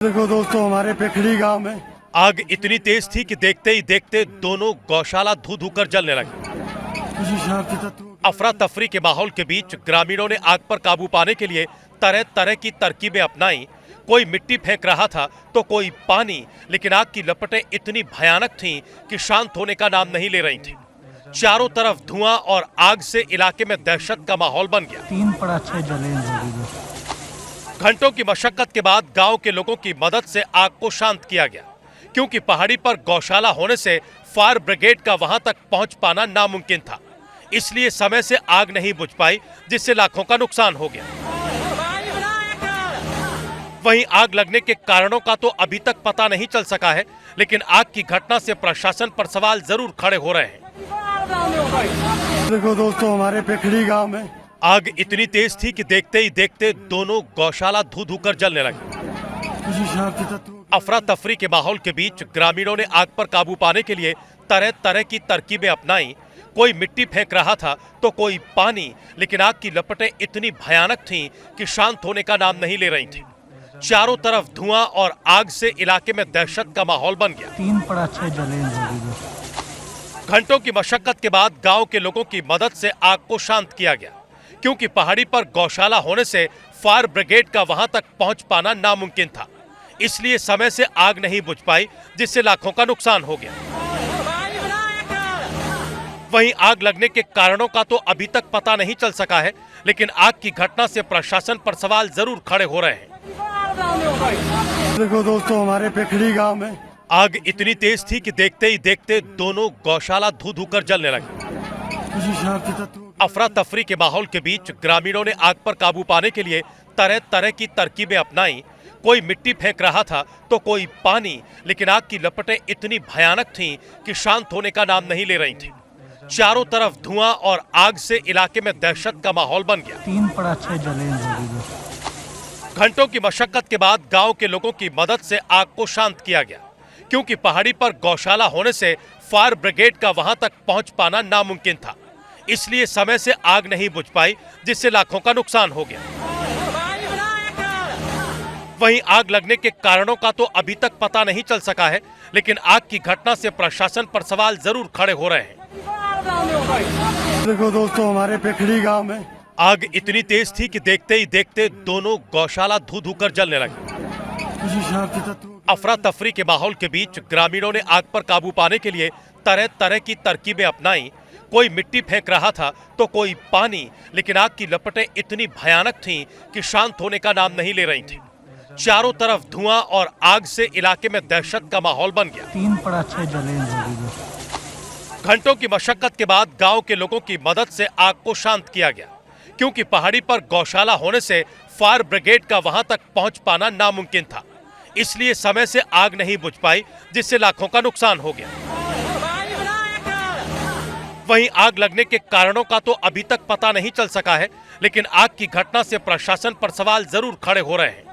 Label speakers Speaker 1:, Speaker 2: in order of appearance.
Speaker 1: देखो दोस्तों, हमारे पेखड़ी गांव में
Speaker 2: आग इतनी तेज थी कि देखते ही देखते दोनों गौशाला धू धू कर जलने लगी।
Speaker 1: किसी शरारती तत्व
Speaker 2: अफरा तफरी के माहौल के बीच ग्रामीणों ने आग पर काबू पाने के लिए तरह तरह की तरकीबें अपनाई। कोई मिट्टी फेंक रहा था तो कोई पानी, लेकिन आग की लपटें इतनी भयानक थीं कि शांत होने का नाम नहीं ले रही थी। चारों तरफ धुआं और आग से इलाके में दहशत का माहौल बन गया।
Speaker 1: 3 पड़ाचे जले।
Speaker 2: घंटों की मशक्कत के बाद गांव के लोगों की मदद से आग को शांत किया गया, क्योंकि पहाड़ी पर गौशाला होने से फायर ब्रिगेड का वहां तक पहुंच पाना नामुमकिन था। इसलिए समय से आग नहीं बुझ पाई, जिससे लाखों का नुकसान हो गया। वहीं आग लगने के कारणों का तो अभी तक पता नहीं चल सका है, लेकिन आग की घटना से प्रशासन पर सवाल जरूर खड़े हो रहे हैं।
Speaker 1: देखो दोस्तों, हमारे पेखड़ी गांव में
Speaker 2: आग इतनी तेज थी कि देखते ही देखते दोनों गौशाला धू धू कर जलने लगी।
Speaker 1: किसी शरारती तत्व
Speaker 2: अफरा तफरी के माहौल के बीच ग्रामीणों ने आग पर काबू पाने के लिए तरह तरह की तरकीबें अपनाई। कोई मिट्टी फेंक रहा था तो कोई पानी, लेकिन आग की लपटें इतनी भयानक थीं कि शांत होने का नाम नहीं ले रही थी। चारों तरफ धुआं और आग से इलाके में दहशत का माहौल बन गया।
Speaker 1: 3 पड़ाचे जले।
Speaker 2: घंटों की मशक्कत के बाद गांव के लोगों की मदद से आग को शांत किया गया, क्योंकि पहाड़ी पर गौशाला होने से फायर ब्रिगेड का वहां तक पहुंच पाना नामुमकिन था। इसलिए समय से आग नहीं बुझ पाई, जिससे लाखों का नुकसान हो गया। वहीं आग लगने के कारणों का तो अभी तक पता नहीं चल सका है, लेकिन आग की घटना से प्रशासन पर सवाल जरूर खड़े हो रहे हैं।
Speaker 1: देखो दोस्तों, हमारे पेखड़ी गांव में
Speaker 2: आग इतनी तेज थी कि देखते ही देखते दोनों गौशाला धू धू कर जलने लगी।
Speaker 1: किसी शरारती तत्व
Speaker 2: अफरा तफरी के माहौल के बीच ग्रामीणों ने आग पर काबू पाने के लिए तरह तरह की तरकीबें अपनाई। कोई मिट्टी फेंक रहा था तो कोई पानी, लेकिन आग की लपटें इतनी भयानक थीं कि शांत होने का नाम नहीं ले रही थी। चारों तरफ धुआं और आग से इलाके में दहशत का माहौल बन गया।
Speaker 1: 3 पड़ाचे जले।
Speaker 2: घंटों की मशक्कत के बाद गांव के लोगों की मदद से आग को शांत किया गया, क्योंकि पहाड़ी पर गौशाला होने से फायर ब्रिगेड का वहां तक पहुंच पाना नामुमकिन था। इसलिए समय से आग नहीं बुझ पाई, जिससे लाखों का नुकसान हो गया। वहीं आग लगने के कारणों का तो अभी तक पता नहीं चल सका है, लेकिन आग की घटना से प्रशासन पर सवाल जरूर खड़े हो रहे हैं।
Speaker 1: देखो दोस्तों, हमारे पेखड़ी गांव में
Speaker 2: आग इतनी तेज थी कि देखते ही देखते दोनों गौशाला धू धू कर जलने लगी।
Speaker 1: किसी शरारती तत्व
Speaker 2: अफरा तफरी के माहौल के बीच ग्रामीणों ने आग पर काबू पाने के लिए तरह तरह की तरकीबें अपनाई। कोई मिट्टी फेंक रहा था तो कोई पानी, लेकिन आग की लपटें इतनी भयानक थीं कि शांत होने का नाम नहीं ले रही थी। चारों तरफ धुआं और आग से इलाके में दहशत का माहौल बन गया।
Speaker 1: 3 पड़ाचे जले।
Speaker 2: घंटों की मशक्कत के बाद गांव के लोगों की मदद से आग को शांत किया गया, क्योंकि पहाड़ी पर गौशाला होने से फायर ब्रिगेड का वहां तक पहुंच पाना नामुमकिन था। इसलिए समय से आग नहीं बुझ पाई, जिससे लाखों का नुकसान हो गया। वहीं आग लगने के कारणों का तो अभी तक पता नहीं चल सका है, लेकिन आग की घटना से प्रशासन पर सवाल जरूर खड़े हो रहे हैं।